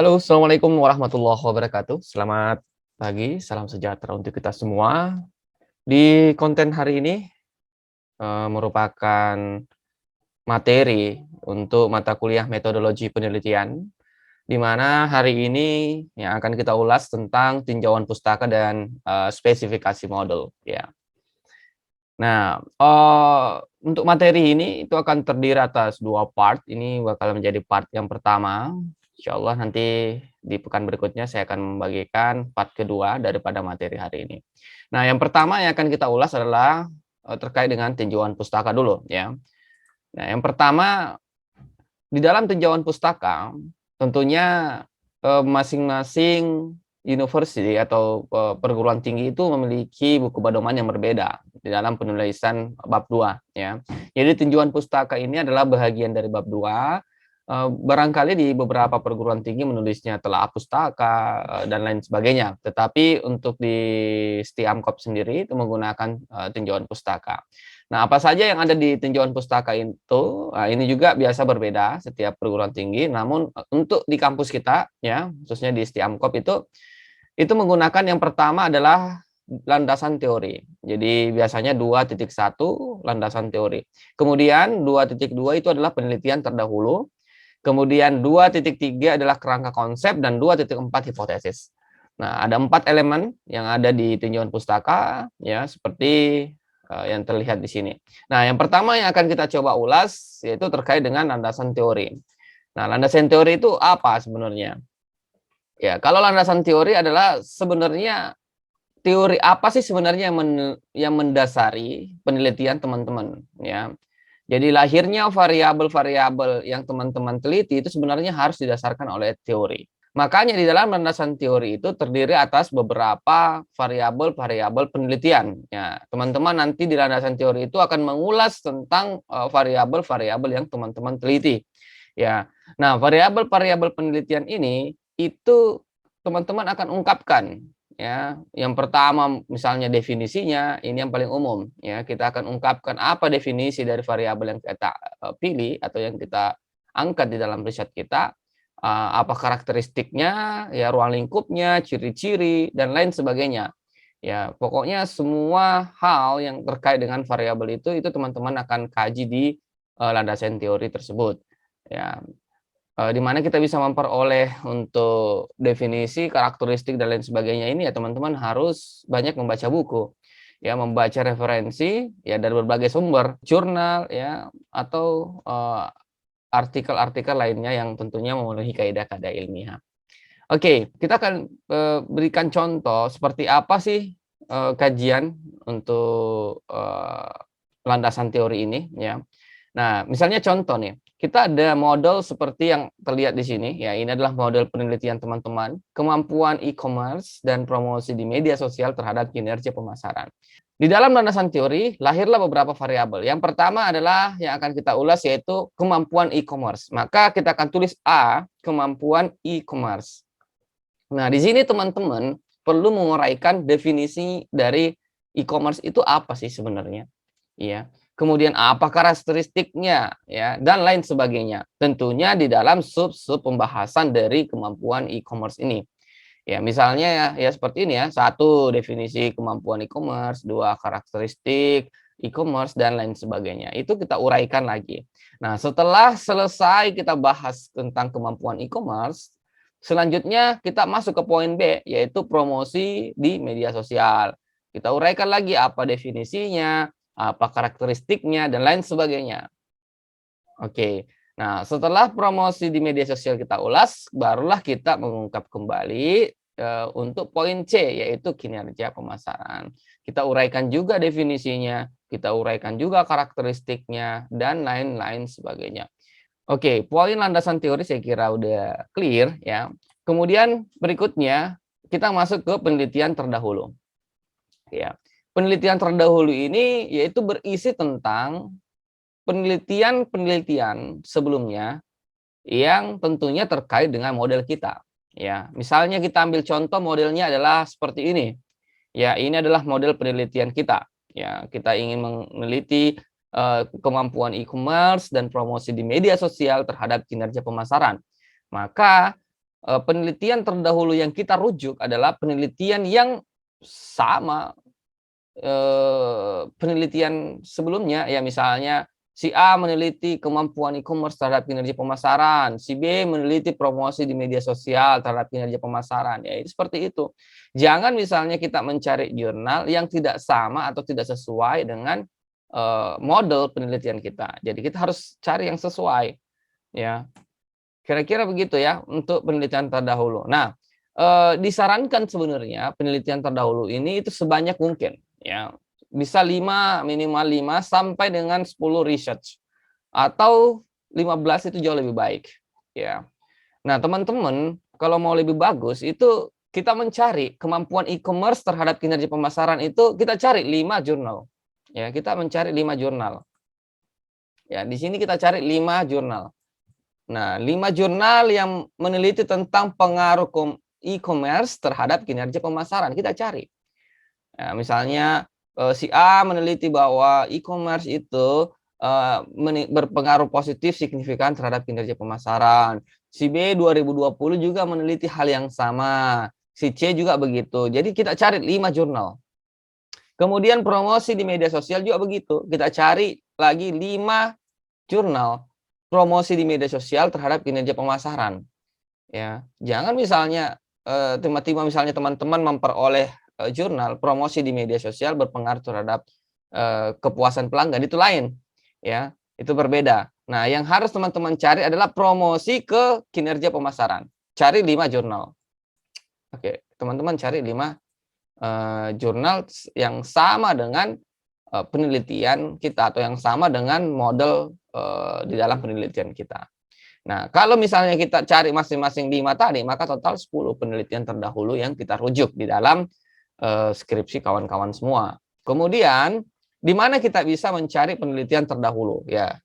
Halo, Assalamualaikum warahmatullahi wabarakatuh. Selamat pagi, salam sejahtera untuk kita semua. Di konten hari ini merupakan materi untuk mata kuliah metodologi penelitian, di mana hari ini yang akan kita ulas tentang tinjauan pustaka dan spesifikasi model. Ya. Nah, untuk materi ini itu akan terdiri atas 2 part. Ini bakal menjadi part yang pertama. Insyaallah nanti di pekan berikutnya saya akan membagikan part kedua daripada materi hari ini. Nah, yang pertama yang akan kita ulas adalah terkait dengan tinjauan pustaka dulu ya. Nah, yang pertama di dalam tinjauan pustaka tentunya masing-masing university atau perguruan tinggi itu memiliki buku pedoman yang berbeda di dalam penulisan bab 2 ya. Jadi tinjauan pustaka ini adalah bahagian dari bab 2. Barangkali di beberapa perguruan tinggi menulisnya telaah pustaka dan lain sebagainya. Tetapi untuk di Stiamkop sendiri itu menggunakan tinjauan pustaka. Nah, apa saja yang ada di tinjauan pustaka itu, ini juga biasa berbeda setiap perguruan tinggi, namun untuk di kampus kita ya, khususnya di Stiamkop itu menggunakan yang pertama adalah landasan teori. Jadi biasanya 2.1 landasan teori. Kemudian 2.2 itu adalah penelitian terdahulu. Kemudian 2.3 adalah kerangka konsep dan 2.4 hipotesis. Nah, ada 4 elemen yang ada di tinjauan pustaka ya, seperti yang terlihat di sini. Nah, yang pertama yang akan kita coba ulas yaitu terkait dengan landasan teori. Nah, landasan teori itu apa sebenarnya? Ya, kalau landasan teori adalah sebenarnya teori apa sih sebenarnya yang mendasari penelitian teman-teman ya. Jadi lahirnya variabel-variabel yang teman-teman teliti itu sebenarnya harus didasarkan oleh teori. Makanya di dalam landasan teori itu terdiri atas beberapa variabel-variabel penelitian. Ya, teman-teman nanti di landasan teori itu akan mengulas tentang variabel-variabel yang teman-teman teliti. Ya. Nah, variabel-variabel penelitian ini itu teman-teman akan ungkapkan ya. Yang pertama misalnya definisinya, ini yang paling umum ya. Kita akan ungkapkan apa definisi dari variabel yang kita pilih atau yang kita angkat di dalam riset kita, apa karakteristiknya, ya ruang lingkupnya, ciri-ciri dan lain sebagainya. Ya, pokoknya semua hal yang terkait dengan variabel itu teman-teman akan kaji di landasan teori tersebut. Ya, di mana kita bisa memperoleh untuk definisi, karakteristik, dan lain sebagainya ini ya teman-teman harus banyak membaca buku. Ya, membaca referensi ya dari berbagai sumber, jurnal ya atau artikel-artikel lainnya yang tentunya memenuhi kaidah-kaidah ilmiah. Oke, kita akan berikan contoh seperti apa sih kajian untuk landasan teori ini ya. Nah, misalnya contoh nih, kita ada model seperti yang terlihat di sini, ya ini adalah model penelitian teman-teman, kemampuan e-commerce dan promosi di media sosial terhadap kinerja pemasaran. Di dalam landasan teori, lahirlah beberapa variabel. Yang pertama adalah yang akan kita ulas yaitu kemampuan e-commerce. Maka kita akan tulis A, kemampuan e-commerce. Nah, di sini teman-teman perlu menguraikan definisi dari e-commerce itu apa sih sebenarnya, ya. Kemudian apa karakteristiknya, ya, dan lain sebagainya. Tentunya di dalam sub-sub pembahasan dari kemampuan e-commerce ini. Ya, misalnya ya seperti ini ya, 1 definisi kemampuan e-commerce, 2 karakteristik e-commerce dan lain sebagainya. Itu kita uraikan lagi. Nah, setelah selesai kita bahas tentang kemampuan e-commerce, selanjutnya kita masuk ke poin B, yaitu promosi di media sosial. Kita uraikan lagi apa definisinya, apa karakteristiknya dan lain sebagainya. Oke. Nah, setelah promosi di media sosial kita ulas, barulah kita mengungkap kembali untuk poin C, yaitu kinerja pemasaran. Kita uraikan juga definisinya, kita uraikan juga karakteristiknya, dan lain-lain sebagainya. Oke, poin landasan teori saya kira udah clear ya. Kemudian berikutnya kita masuk ke penelitian terdahulu. Ya. Penelitian terdahulu ini yaitu berisi tentang penelitian-penelitian sebelumnya yang tentunya terkait dengan model kita. Ya, misalnya kita ambil contoh modelnya adalah seperti ini. Ya, ini adalah model penelitian kita. Ya, kita ingin meneliti kemampuan e-commerce dan promosi di media sosial terhadap kinerja pemasaran. Maka penelitian terdahulu yang kita rujuk adalah penelitian yang sama penelitian sebelumnya, ya misalnya si A meneliti kemampuan e-commerce terhadap kinerja pemasaran, si B meneliti promosi di media sosial terhadap kinerja pemasaran, ya itu seperti itu. Jangan misalnya kita mencari jurnal yang tidak sama atau tidak sesuai dengan model penelitian kita. Jadi kita harus cari yang sesuai, ya. Kira-kira begitu ya untuk penelitian terdahulu. Nah, disarankan sebenarnya penelitian terdahulu ini itu sebanyak mungkin ya. Bisa 5 minimal 5 sampai dengan 10 research atau 15 itu jauh lebih baik ya. Nah, teman-teman kalau mau lebih bagus itu kita mencari kemampuan e-commerce terhadap kinerja pemasaran itu kita cari 5 jurnal. Ya, kita mencari 5 jurnal. Ya, di sini kita cari 5 jurnal. Nah, 5 jurnal yang meneliti tentang pengaruh e-commerce terhadap kinerja pemasaran, kita cari. Ya, misalnya si A meneliti bahwa e-commerce itu berpengaruh positif signifikan terhadap kinerja pemasaran. Si B 2020 juga meneliti hal yang sama. Si C juga begitu. Jadi kita cari 5 jurnal. Kemudian promosi di media sosial juga begitu. Kita cari lagi 5 jurnal promosi di media sosial terhadap kinerja pemasaran. Ya, jangan misalnya tiba-tiba misalnya teman-teman memperoleh jurnal promosi di media sosial berpengaruh terhadap kepuasan pelanggan, itu lain, ya, itu berbeda. Nah, yang harus teman-teman cari adalah promosi ke kinerja pemasaran. Cari 5 jurnal. Oke, teman-teman cari 5 jurnal yang sama dengan penelitian kita atau yang sama dengan model di dalam penelitian kita. Nah, kalau misalnya kita cari masing-masing 5 tadi, maka total 10 penelitian terdahulu yang kita rujuk di dalam skripsi kawan-kawan semua. Kemudian, di mana kita bisa mencari penelitian terdahulu? Ya,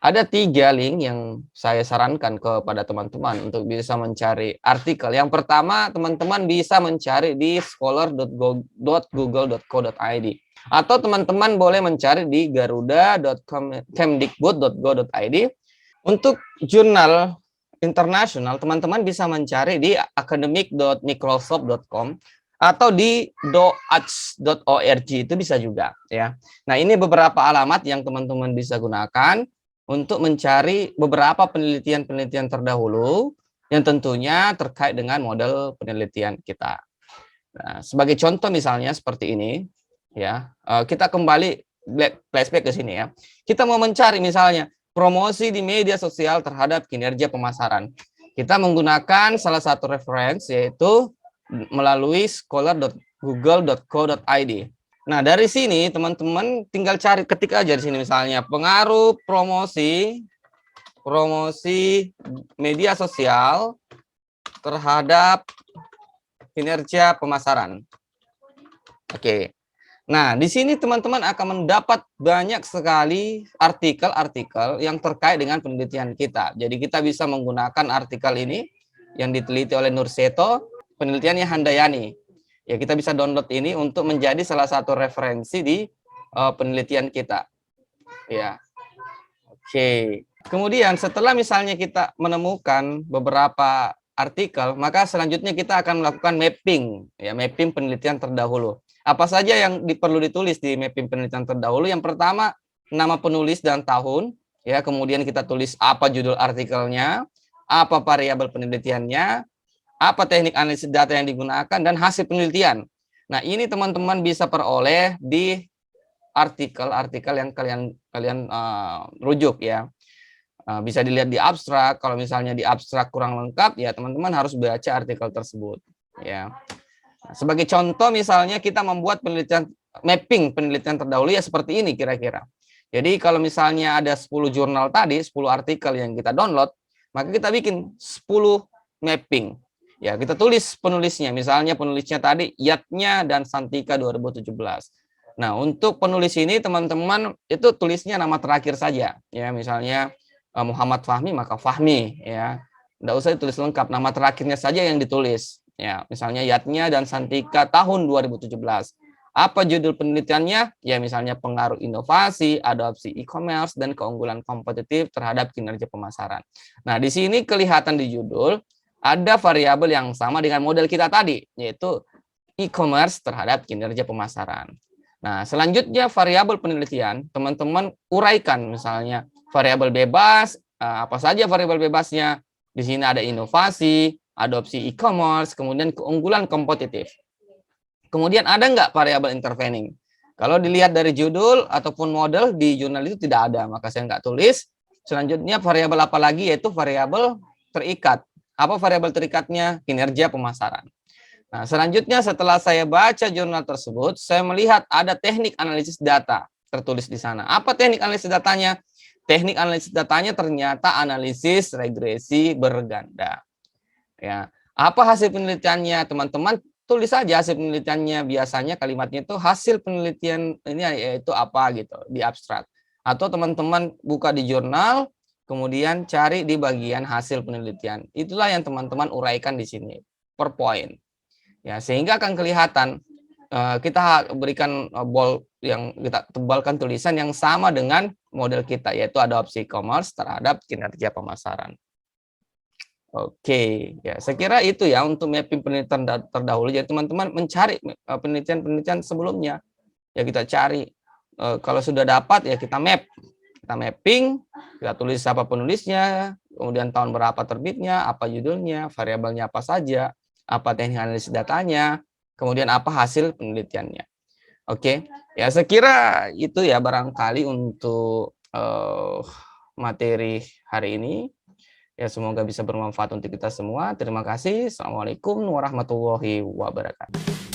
ada 3 link yang saya sarankan kepada teman-teman untuk bisa mencari artikel. Yang pertama, teman-teman bisa mencari di scholar.google.co.id. Atau teman-teman boleh mencari di garuda.kemdikbud.go.id. Untuk jurnal internasional, teman-teman bisa mencari di academic.microsoft.com atau di doats.org, itu bisa juga ya. Nah, ini beberapa alamat yang teman-teman bisa gunakan untuk mencari beberapa penelitian-penelitian terdahulu yang tentunya terkait dengan model penelitian kita. Nah, sebagai contoh misalnya seperti ini, ya, kita kembali flashback ke sini ya. Kita mau mencari misalnya promosi di media sosial terhadap kinerja pemasaran. Kita menggunakan salah satu referensi yaitu melalui scholar.google.co.id. Nah, dari sini teman-teman tinggal cari, ketik aja di sini misalnya pengaruh promosi media sosial terhadap kinerja pemasaran. Oke. Nah, di sini teman-teman akan mendapat banyak sekali artikel-artikel yang terkait dengan penelitian kita. Jadi kita bisa menggunakan artikel ini yang diteliti oleh Nurseto, penelitiannya Handayani. Ya, kita bisa download ini untuk menjadi salah satu referensi di penelitian kita. Ya. Oke. Kemudian setelah misalnya kita menemukan beberapa artikel, maka selanjutnya kita akan melakukan mapping, ya, mapping penelitian terdahulu. Apa saja yang perlu ditulis di mapping penelitian terdahulu? Yang pertama, nama penulis dan tahun, ya. Kemudian kita tulis apa judul artikelnya, apa variabel penelitiannya, apa teknik analisis data yang digunakan, dan hasil penelitian. Nah, ini teman-teman bisa peroleh di artikel-artikel yang kalian rujuk ya. Bisa dilihat di abstrak. Kalau misalnya di abstrak kurang lengkap, ya teman-teman harus baca artikel tersebut ya. Nah, sebagai contoh misalnya kita membuat penelitian mapping penelitian terdahulu ya seperti ini kira-kira. Jadi kalau misalnya ada 10 jurnal tadi, 10 artikel yang kita download, maka kita bikin 10 mapping. Ya, kita tulis penulisnya. Misalnya penulisnya tadi Yatnya dan Santika 2017. Nah, untuk penulis ini teman-teman itu tulisnya nama terakhir saja. Ya, misalnya Muhammad Fahmi maka Fahmi ya. Enggak usah ditulis lengkap, nama terakhirnya saja yang ditulis. Ya, misalnya Yatnya dan Santika tahun 2017. Apa judul penelitiannya? Ya, misalnya pengaruh inovasi, adopsi e-commerce, dan keunggulan kompetitif terhadap kinerja pemasaran. Nah, di sini kelihatan di judul ada variabel yang sama dengan model kita tadi, yaitu e-commerce terhadap kinerja pemasaran. Nah, selanjutnya variabel penelitian, teman-teman uraikan misalnya variabel bebas, apa saja variabel bebasnya. Di sini ada inovasi, adopsi e-commerce, kemudian keunggulan kompetitif. Kemudian ada nggak variabel intervening? Kalau dilihat dari judul ataupun model di jurnal itu tidak ada, maka saya nggak tulis. Selanjutnya variabel apa lagi, yaitu variabel terikat. Apa variabel terikatnya? Kinerja pemasaran. Nah, selanjutnya setelah saya baca jurnal tersebut, saya melihat ada teknik analisis data tertulis di sana. Apa teknik analisis datanya? Teknik analisis datanya ternyata analisis regresi berganda. Ya, apa hasil penelitiannya, teman-teman? Tulis saja hasil penelitiannya. Biasanya kalimatnya itu hasil penelitian ini yaitu apa gitu di abstrak. Atau teman-teman buka di jurnal, kemudian cari di bagian hasil penelitian. Itulah yang teman-teman uraikan di sini per poin. Ya, sehingga akan kelihatan kita berikan bold yang kita tebalkan tulisan yang sama dengan model kita, yaitu adopsi e-commerce terhadap kinerja pemasaran. Oke, ya saya kira itu ya untuk mapping penelitian terdahulu. Jadi teman-teman mencari penelitian-penelitian sebelumnya, ya kita cari. Kalau sudah dapat ya kita mapping, kita tulis siapa penulisnya, kemudian tahun berapa terbitnya, apa judulnya, variabelnya apa saja, apa teknik analisis datanya, kemudian apa hasil penelitiannya. Oke, ya saya kira itu ya barangkali untuk materi hari ini. Ya, semoga bisa bermanfaat untuk kita semua. Terima kasih. Assalamualaikum warahmatullahi wabarakatuh.